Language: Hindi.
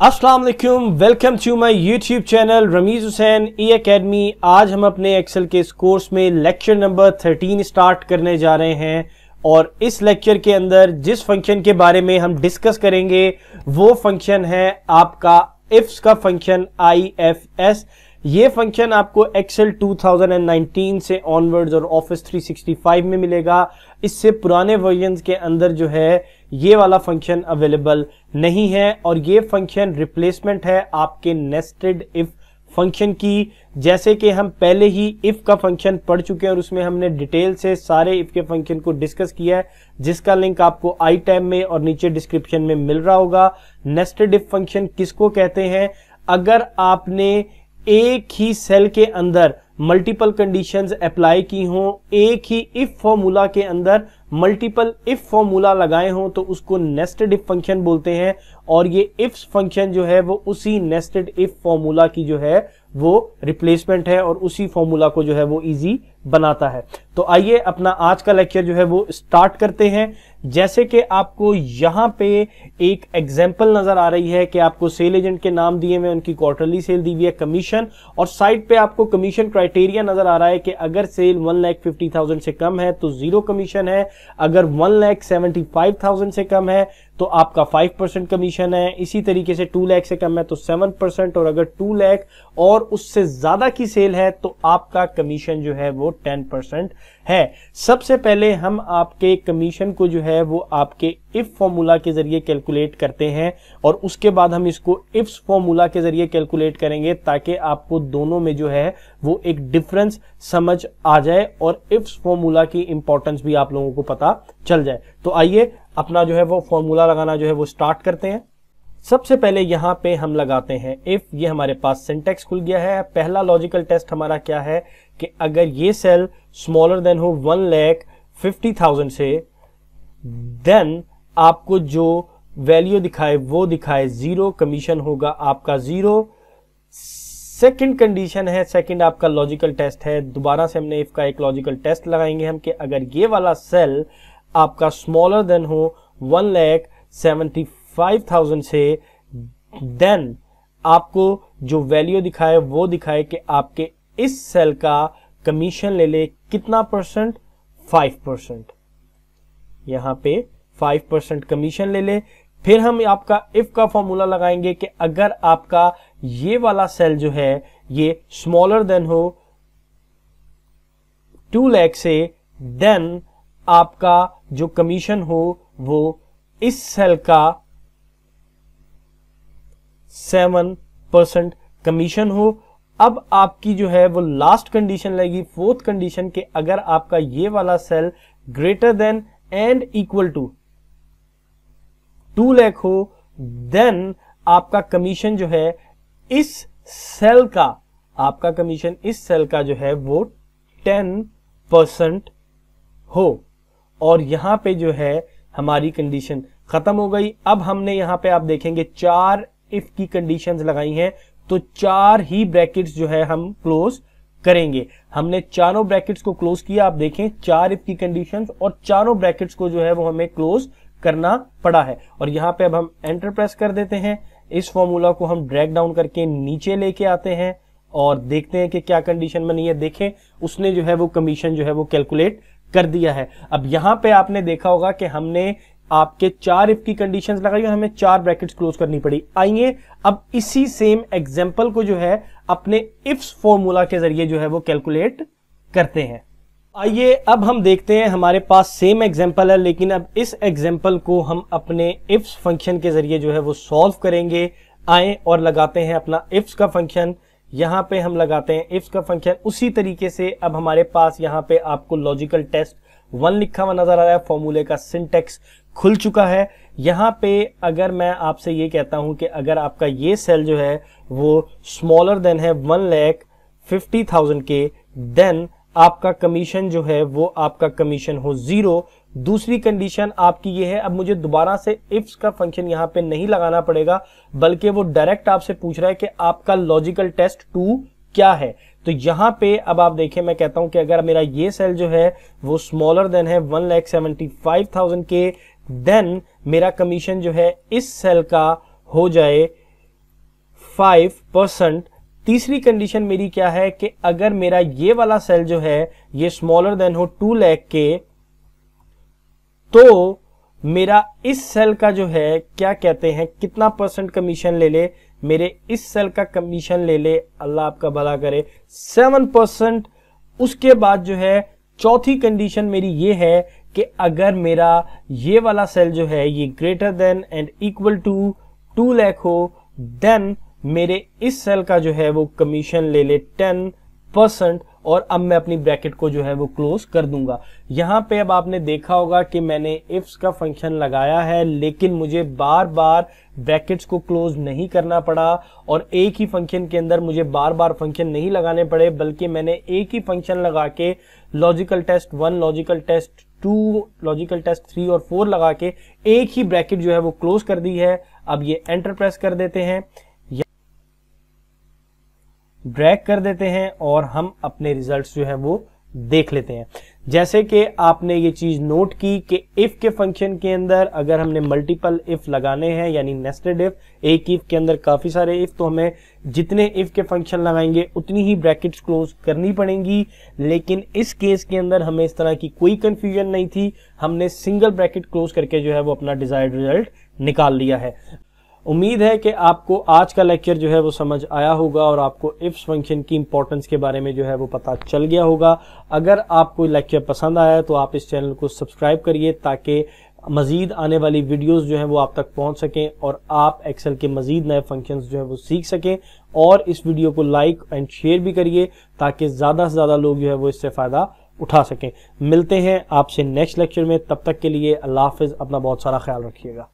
अस्सलाम वालेकुम, welcome to my YouTube channel Rameez Hussain E academy. आज हम अपने एक्सेल के इस कोर्स में लेक्चर नंबर 13 स्टार्ट करने जा रहे हैं और इस लेक्चर के अंदर जिस फंक्शन के बारे में हम डिस्कस करेंगे वो फंक्शन है आपका इफ्स का फंक्शन IFS। ये फंक्शन आपको एक्सेल 2019 से ऑनवर्ड्स और ऑफिस 365 में मिलेगा। इससे पुराने वर्जन्स के अंदर जो है ये वाला फंक्शन अवेलेबल नहीं है और ये फंक्शन रिप्लेसमेंट है आपके नेस्टेड इफ फंक्शन की। जैसे कि हम पहले ही इफ का फंक्शन पढ़ चुके हैं और उसमें हमने डिटेल से सारे इफ के फंक्शन को डिस्कस किया है, जिसका लिंक आपको आई टैब में और नीचे डिस्क्रिप्शन में मिल रहा होगा। नेस्टेड इफ फंक्शन किसको कहते हैं? अगर आपने एक ही सेल के अंदर मल्टीपल कंडीशंस अप्लाई की हों, एक ही इफ फॉर्मूला के अंदर मल्टीपल इफ फॉर्मूला लगाए हों, तो उसको नेस्टेड इफ फंक्शन बोलते हैं। और ये इफ फंक्शन जो है वो उसी नेस्टेड इफ फॉर्मूला की जो है वो रिप्लेसमेंट है और उसी फॉर्मूला को जो है वो इजी बनाता है। तो आइए अपना आज का लेक्चर जो है वो स्टार्ट करते हैं। जैसे कि आपको यहां पे एक एग्जांपल नजर आ रही है कि आपको सेल एजेंट के नाम दिए हुए, उनकी क्वार्टरली सेल दी हुई है, कमीशन, और साइड पे आपको कमीशन क्राइटेरिया नजर आ रहा है कि अगर सेल 1,50,000 से कम है तो 0 कमीशन है, अगर 1,75,000 से कम है तो आपका 5% कमीशन है, इसी तरीके से 2 लाख से कम है तो 7%, और अगर 2 लाख और उससे ज्यादा की सेल है तो आपका कमीशन जो है वो 10% है। सबसे पहले हम आपके कमीशन को जो है वो आपके इफ फॉर्मूला के जरिए कैलकुलेट करते हैं और उसके बाद हम इसको इफ्स फॉर्मूला के जरिए कैलकुलेट करेंगे ताकि आपको दोनों में जो है वो एक डिफरेंस समझ आ जाए और इफ्स फॉर्मूला की इंपॉर्टेंस भी आप लोगों को पता चल जाए। तो आइए अपना जो है वो फॉर्मूला लगाना जो है वो स्टार्ट करते हैं। सबसे पहले यहां पे हम लगाते हैं इफ। ये हमारे पास सिंटेक्स खुल गया है। पहला लॉजिकल टेस्ट हमारा क्या है कि अगर ये सेल स्मॉलर देन हो 1,50,000 से, देन आपको जो वैल्यू दिखाए वो दिखाए 0, कमीशन होगा आपका 0। सेकंड कंडीशन है, सेकंड आपका लॉजिकल टेस्ट है। दोबारा से हमने इफ का एक लॉजिकल टेस्ट लगाएंगे हम कि अगर ये वाला सेल आपका स्मॉलर देन हो 1,75,000 से, देन आपको जो वैल्यू दिखाए वो दिखाए कि आपके इस सेल का कमीशन ले ले कितना परसेंट? 5%। यहां पे 5% कमीशन ले ले। फिर हम आपका इफ का फॉर्मूला लगाएंगे कि अगर आपका ये वाला सेल जो है ये स्मॉलर देन हो 2 लाख से, देन आपका जो कमीशन हो वो इस सेल का 7% कमीशन हो। अब आपकी जो है वो लास्ट कंडीशन लगेगी, फोर्थ कंडीशन के अगर आपका ये वाला sale greater than and equal to 2 lakh हो, देन आपका कमीशन जो है इस सेल का, आपका कमीशन इस सेल का जो है वो 10% हो। और यहां पे जो है हमारी कंडीशन खत्म हो गई। अब हमने यहां पे आप देखेंगे 4 इफ की कंडीशंस लगाई हैं, तो 4 ही ब्रैकेट्स जो है हम क्लोज करेंगे। हमने चारों ब्रैकेट्स को क्लोज किया। आप देखें 4 इफ की कंडीशंस और चारों ब्रैकेट्स को जो है वो हमें क्लोज करना पड़ा है। और यहां पे अब हम एंटर प्रेस कर देते हैं। इस फॉर्मूला को हम ड्रैग डाउन करके नीचे लेके आते हैं और देखते हैं कि क्या कंडीशन बनी है। देखें उसने जो है वो कमीशन जो है वो कैलकुलेट कर दिया है। अब यहां पे आपने देखा होगा कि हमने आपके 4 इफ की कंडीशंस लगाई और हमें 4 ब्रैकेट्स क्लोज करनी पड़ी। आइए अब इसी सेम एग्जांपल को जो है अपने इफ्स फॉर्मूला के जरिए जो है वो कैलकुलेट करते हैं। आइए अब हम देखते हैं, हमारे पास सेम एग्जांपल है लेकिन अब इस एग्जांपल को हम अपने इफ्स फंक्शन के जरिए जो है वो सॉल्व करेंगे। आए और लगाते हैं अपना इफ्स का फंक्शन। यहां पे हम लगाते हैं इफ्स का फंक्शन उसी तरीके से। अब हमारे पास यहां पे आपको लॉजिकल टेस्ट 1 लिखा हुआ नजर आ रहा है, फॉर्मूले का सिंटेक्स खुल चुका है। यहां पे अगर मैं आपसे ये कहता हूं कि अगर आपका ये सेल जो है वो स्मॉलर देन है 1,50,000 के, देन आपका कमीशन जो है वो आपका कमीशन हो 0। दूसरी कंडीशन आपकी ये है, अब मुझे दोबारा से इफ्स का फंक्शन यहां पे नहीं लगाना पड़ेगा बल्कि वो डायरेक्ट आपसे पूछ रहा है कि आपका लॉजिकल टेस्ट 2 क्या है। तो यहां पे अब आप देखें, मैं कहता हूं कि अगर मेरा ये सेल जो है वो स्मॉलर देन है 1,75,000 के, देन मेरा कमीशन जो है इस सेल का हो जाए 5%। तीसरी कंडीशन मेरी क्या है कि अगर मेरा ये वाला सेल जो है ये स्मॉलर देन हो 2 लाख के, तो मेरा इस सेल का जो है क्या कहते हैं कितना परसेंट कमीशन ले ले, मेरे इस सेल का कमीशन ले ले, अल्लाह आपका भला करे, 7%। उसके बाद जो है चौथी कंडीशन मेरी ये है कि अगर मेरा ये वाला सेल जो है ये greater than and equal to 2 lakh हो, देन मेरे इस सेल का जो है वो कमीशन ले ले 10%। और अब मैं अपनी ब्रैकेट को जो है वो क्लोज कर दूंगा। यहां पे अब आपने देखा होगा कि मैंने इफ्स का फंक्शन लगाया है, लेकिन मुझे बार बार ब्रैकेट्स को क्लोज नहीं करना पड़ा और एक ही फंक्शन के अंदर मुझे बार बार फंक्शन नहीं लगाने पड़े, बल्कि मैंने एक ही फंक्शन लगा के logical test 1, logical test 2, logical test 3 और 4 लगा के एक ही ब्रैकेट जो है वो क्लोज कर दी है। अब ये एंटर प्रेस कर देते हैं, ड्रैग कर देते हैं और हम अपने रिजल्ट्स जो है वो देख लेते हैं। जैसे कि आपने ये चीज नोट की कि इफ के फंक्शन के अंदर अगर हमने मल्टीपल इफ लगाने हैं, यानी नेस्टेड इफ, एक इफ के अंदर काफी सारे इफ, तो हमें जितने इफ के फंक्शन लगाएंगे उतनी ही ब्रैकेट्स क्लोज करनी पड़ेंगी। लेकिन इस केस के अंदर हमें इस तरह की कोई कंफ्यूजन नहीं थी, हमने सिंगल ब्रैकेट क्लोज करके जो है वो अपना डिजायर्ड रिजल्ट निकाल लिया है। उम्मीद है कि आपको आज का लेक्चर जो है वो समझ आया होगा और आपको इफ्स फंक्शन की इंपॉर्टेंस के बारे में जो है वो पता चल गया होगा। अगर आपको लेक्चर पसंद आया तो आप इस चैनल को सब्सक्राइब करिए ताकि मजीद आने वाली वीडियोस जो है वो आप तक पहुंच सकें और आप एक्सेल के मजीद नए फंक्शंस जो है वो सीख सकें। और इस वीडियो को लाइक एंड शेयर भी करिए ताकि ज़्यादा से ज़्यादा लोग जो है वो इससे फ़ायदा उठा सकें। मिलते हैं आपसे नेक्स्ट लेक्चर में, तब तक के लिए अल्लाह हाफिज़, अपना बहुत सारा ख्याल रखिएगा।